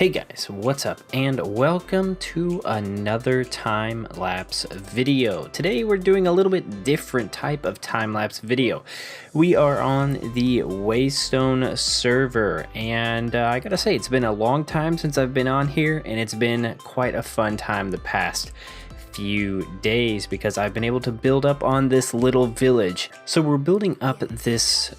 Hey guys, what's up and welcome to another time-lapse video. Today we're doing a little bit different type of time-lapse video. We are on the Waystone server and I gotta say it's been a long time since I've been on here and it's been quite a fun time the past few days because I've been able to build up on this little village. So we're building up this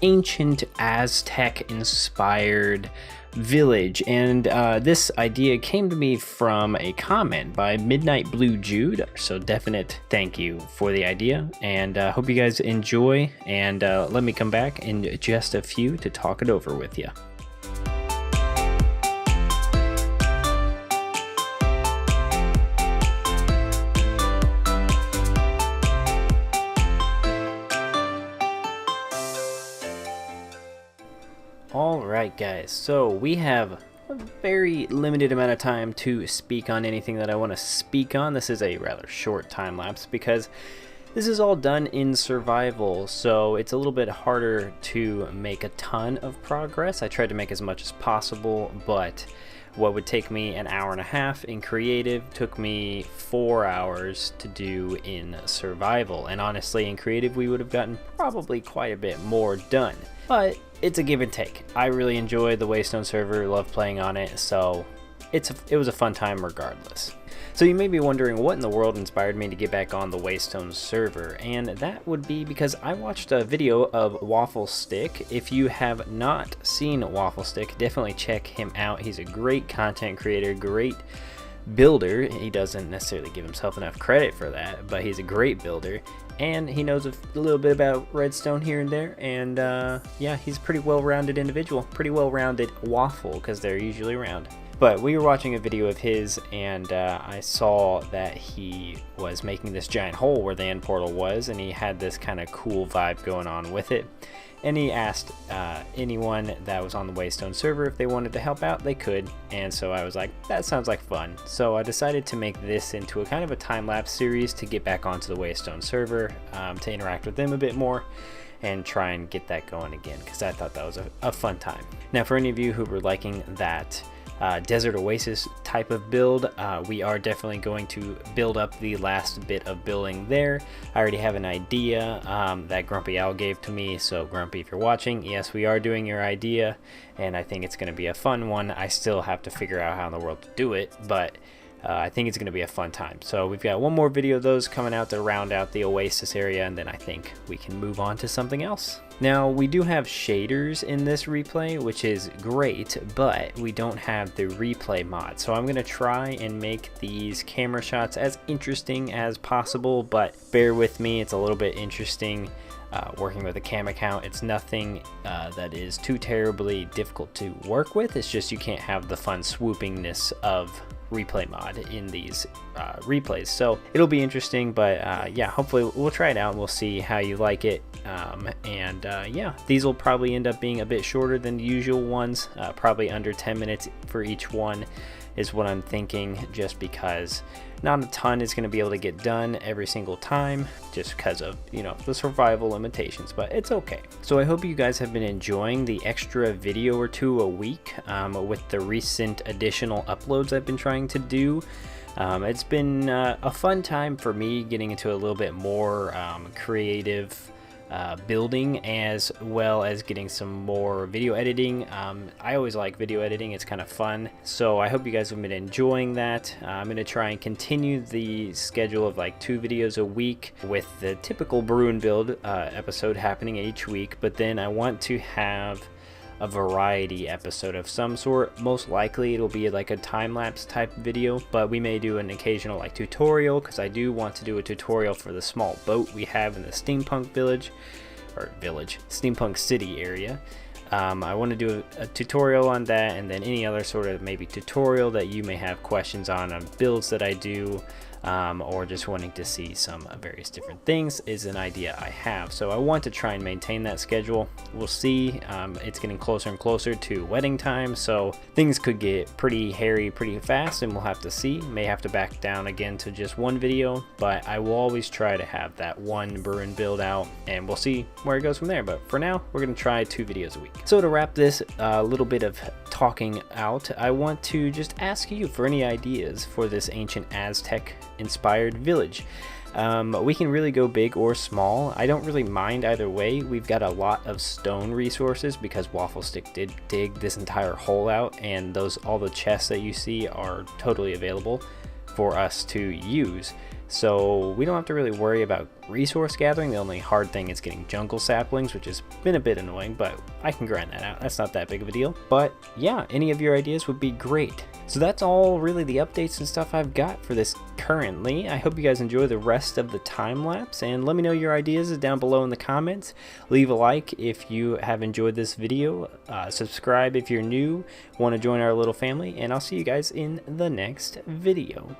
ancient Aztec inspired village, and this idea came to me from a comment by Midnight Blue Jude, so definite thank you for the idea, and hope you guys enjoy, and let me come back in just a few to talk it over with you. Alright guys, so we have a very limited amount of time to speak on anything that I want to speak on. This is a rather short time lapse because this is all done in survival, so it's a little bit harder to make a ton of progress. I tried to make as much as possible, but what would take me an hour and a half in creative took me 4 hours to do in survival, and honestly in creative we would have gotten probably quite a bit more done. But it's a give and take. I really enjoy the Waystone server, love playing on it, so it was a fun time regardless. So you may be wondering what in the world inspired me to get back on the Waystone server, and that would be because I watched a video of Waffle Stick. If you have not seen Waffle Stick, definitely check him out. He's a great content creator, great builder. He doesn't necessarily give himself enough credit for that, but he's a great builder, and he knows a little bit about redstone here and there, and yeah, he's a pretty well-rounded individual, pretty well-rounded waffle because they're usually round. But we were watching a video of his, and I saw that he was making this giant hole where the end portal was, and he had this kind of cool vibe going on with it. And he asked anyone that was on the Waystone server if they wanted to help out, they could. And so I was like, that sounds like fun. So I decided to make this into a kind of a time-lapse series to get back onto the Waystone server, to interact with them a bit more and try and get that going again, because I thought that was a fun time. Now for any of you who were liking that desert oasis type of build, we are definitely going to build up the last bit of building there. I already have an idea that Grumpy Owl gave to me, so Grumpy, if you're watching, yes, we are doing your idea, and I think it's going to be a fun one. I still have to figure out how in the world to do it, but I think it's going to be a fun time. So we've got one more video of those coming out to round out the oasis area, and then I think we can move on to something else. Now we do have shaders in this replay, which is great, but we don't have the replay mod. So I'm going to try and make these camera shots as interesting as possible, but bear with me, it's a little bit interesting working with a cam account. It's nothing that is too terribly difficult to work with. It's just you can't have the fun swoopingness of replay mod in these replays, so it'll be interesting, but yeah, hopefully we'll try it out and we'll see how you like it, and yeah, these will probably end up being a bit shorter than the usual ones, probably under 10 minutes for each one is what I'm thinking, just because not a ton is going to be able to get done every single time just because of, you know, the survival limitations, but it's okay. So I hope you guys have been enjoying the extra video or two a week with the recent additional uploads I've been trying to do. It's been a fun time for me getting into a little bit more creative building, as well as getting some more video editing. I always like video editing, it's kind of fun, so I hope you guys have been enjoying that. I'm going to try and continue the schedule of like 2 videos a week with the typical brew and build episode happening each week, but then I want to have a variety episode of some sort. Most likely it'll be like a time-lapse type video, but we may do an occasional like tutorial, because I do want to do a tutorial for the small boat we have in the steampunk steampunk city area. I want to do a tutorial on that, and then any other sort of maybe tutorial that you may have questions on builds that I do. or just wanting to see some various different things is an idea I have. So I want to try and maintain that schedule. We'll see. It's getting closer and closer to wedding time, so things could get pretty hairy pretty fast, and we'll have to see. May have to back down again to just one video, but I will always try to have that one Bruin build out, and we'll see where it goes from there. But for now, we're going to try 2 videos a week. So to wrap this little bit of talking out, I want to just ask you for any ideas for this ancient Aztec inspired village. We can really go big or small. I don't really mind either way. We've got a lot of stone resources because Waffle Stick did dig this entire hole out, and all the chests that you see are totally available for us to use. So we don't have to really worry about resource gathering. The only hard thing is getting jungle saplings, which has been a bit annoying, but I can grind that out. That's not that big of a deal. But yeah, any of your ideas would be great. So that's all really the updates and stuff I've got for this currently. I hope you guys enjoy the rest of the time lapse, and let me know your ideas down below in the comments. Leave a like if you have enjoyed this video. Subscribe if you're new, want to join our little family, and I'll see you guys in the next video.